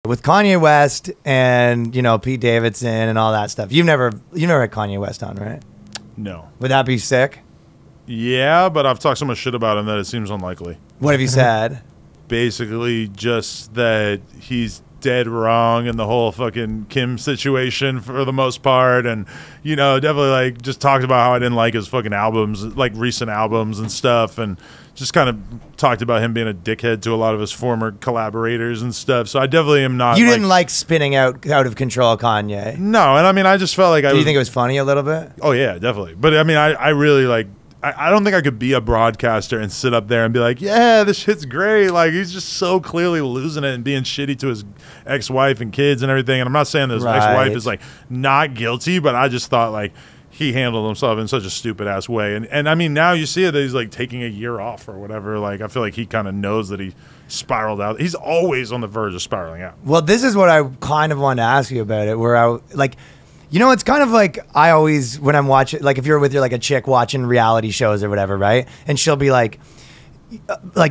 With Kanye West and, you know, Pete Davidson and all that stuff. You never had Kanye West on, right? No. Would that be sick? Yeah, but I've talked so much shit about him that it seems unlikely. What have you said? Basically just that he's dead wrong in the whole fucking Kim situation for the most part, and you know, definitely like just talked about how I didn't like his fucking albums, like recent albums and stuff, and just kind of talked about him being a dickhead to a lot of his former collaborators and stuff. So I definitely am not. You didn't like spinning out of control Kanye? No, and I mean I just felt like Do you think it was funny a little bit? Oh yeah, definitely. But I mean I really like. I don't think I could be a broadcaster and sit up there and be like, yeah, this shit's great. Like, he's just so clearly losing it and being shitty to his ex-wife and kids and everything. And I'm not saying that his ex-wife is, like, not guilty, but I just thought, like, he handled himself in such a stupid-ass way. And I mean, now you see it that he's, like, taking a year off or whatever. Like, I feel like he kind of knows that he spiraled out. He's always on the verge of spiraling out. Well, this is what I kind of wanted to ask you about it, where I, like... You know, it's kind of like I always, when I'm watching, like if you're with your like a chick watching reality shows or whatever, right? And she'll be like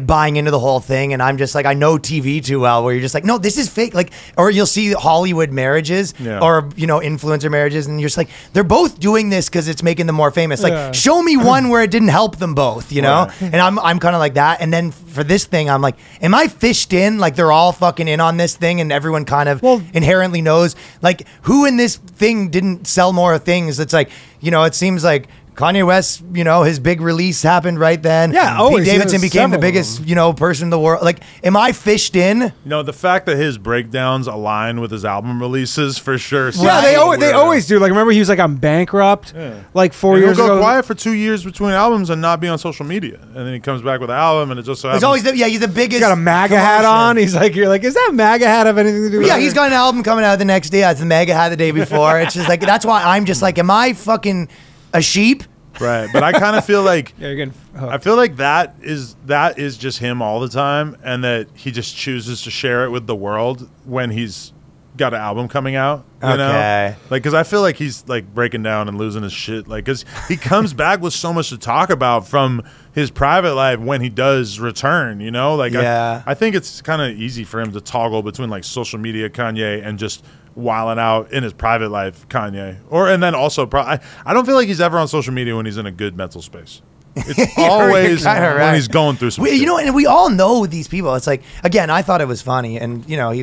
buying into the whole thing, and I'm just like, I know TV too well, where you're just like, no, this is fake. Like, or you'll see Hollywood marriages or, you know, influencer marriages, and you're just like, they're both doing this because it's making them more famous. Like, show me one where it didn't help them both, you know? And I'm kind of like that. And then for this thing, I'm like, am I fished in? Like, they're all fucking in on this thing, and everyone kind of inherently knows. Like, who in this thing didn't sell more things? It's like, you know, it seems like Kanye West, you know, his big release happened right then. Yeah, always. Pete Davidson became the biggest, you know, person in the world. Like, am I fished in? No, the fact that his breakdowns align with his album releases for sure. Yeah, they always do. Like, remember he was like, I'm bankrupt, like 4 years ago. He'll go quiet for 2 years between albums and not be on social media, and then he comes back with an album, and it just so happens. It's always he's the biggest. He's got a MAGA hat on. He's like, you're like, is that MAGA hat have anything to do with it? Yeah, he's got an album coming out the next day. It's the MAGA hat the day before. It's just like, that's why I'm just like, am I fucking a sheep? Right, but I kind of feel like I feel like that is just him all the time, and that he just chooses to share it with the world when he's got an album coming out. You know? Like, because I feel like he's like breaking down and losing his shit. Like, because he comes back with so much to talk about from his private life when he does return. You know, like I think it's kind of easy for him to toggle between like social media Kanye and just wilding out in his private life Kanye, and then also I don't feel like he's ever on social media when he's in a good mental space. It's always when he's going through some shit. You know, and we all know these people. It's like, again, I thought it was funny, and you know,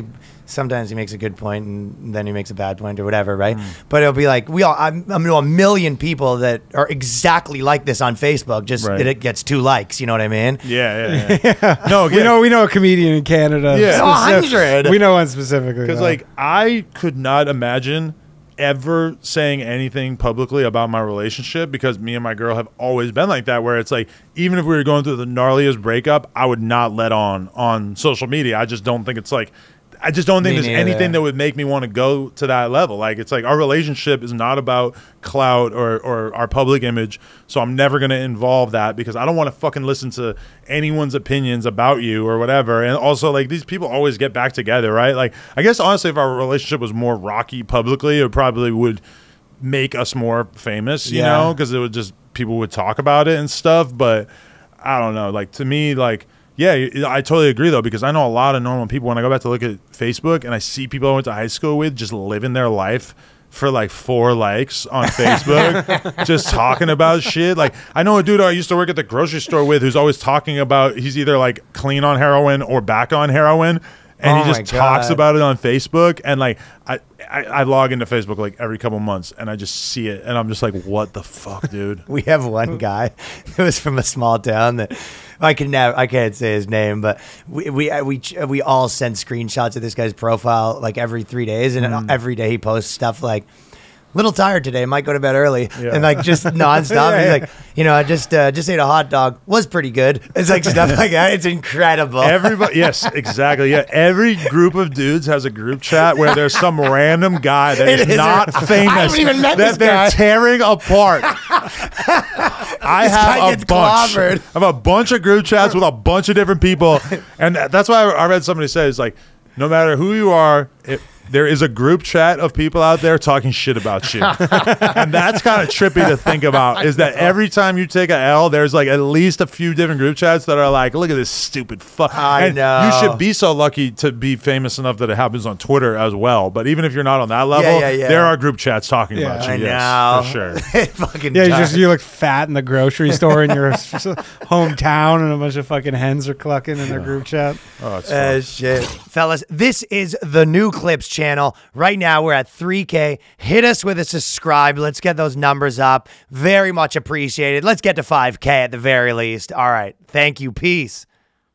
sometimes he makes a good point and then he makes a bad point or whatever, right? But it'll be like, I know a million people that are exactly like this on Facebook, just it gets 2 likes, you know what I mean? Yeah. No, we know a comedian in Canada. Yeah, 100. We know one specifically. Because like, I could not imagine ever saying anything publicly about my relationship, because me and my girl have always been like that, where it's like, even if we were going through the gnarliest breakup, I would not let on social media. I just don't think it's like, I just don't think there's anything that would make me want to go to that level. Like, it's like, our relationship is not about clout or our public image, so I'm never going to involve that, because I don't want to fucking listen to anyone's opinions about you or whatever. And also, like, these people always get back together, right? Like, I guess honestly, if our relationship was more rocky publicly, it probably would make us more famous, you know, because it would just, people would talk about it and stuff. But I don't know, like, to me, like, yeah, I totally agree, though, because I know a lot of normal people. When I go back to look at Facebook and I see people I went to high school with just living their life for like 4 likes on Facebook, just talking about shit. Like, I know a dude I used to work at the grocery store with who's always talking about, he's either like clean on heroin or back on heroin. And he just talks about it on Facebook. And like, I log into Facebook like every couple months, and I just see it, and I'm just like, what the fuck, dude? We have one guy who was from a small town that I can't say his name, but we all send screenshots of this guy's profile like every 3 days, and every day he posts stuff like, little tired today, might go to bed early, and like just nonstop. He's like, you know, I just ate a hot dog, was pretty good. It's like stuff like that. It's incredible. Everybody, yes, exactly. Yeah, every group of dudes has a group chat where there's some random guy that is not famous. I haven't even met this they're guy. Tearing apart. I have a bunch of group chats with a bunch of different people, and that's why I read somebody say, it's like, no matter who you are, there is a group chat of people out there talking shit about you. And that's kind of trippy to think about, is that every time you take a L, there's like at least a few different group chats that are like, look at this stupid fuck. I know. You should be so lucky to be famous enough that it happens on Twitter as well. But even if you're not on that level, there are group chats talking about you. I yes, know. for sure. Fucking you look fat in the grocery store in your hometown, and a bunch of fucking hens are clucking in their group chat. Oh, it's shit. Fellas, this is the New Clips channel. Right now, we're at 3K. Hit us with a subscribe. Let's get those numbers up. Very much appreciated. Let's get to 5K at the very least. All right. Thank you. Peace.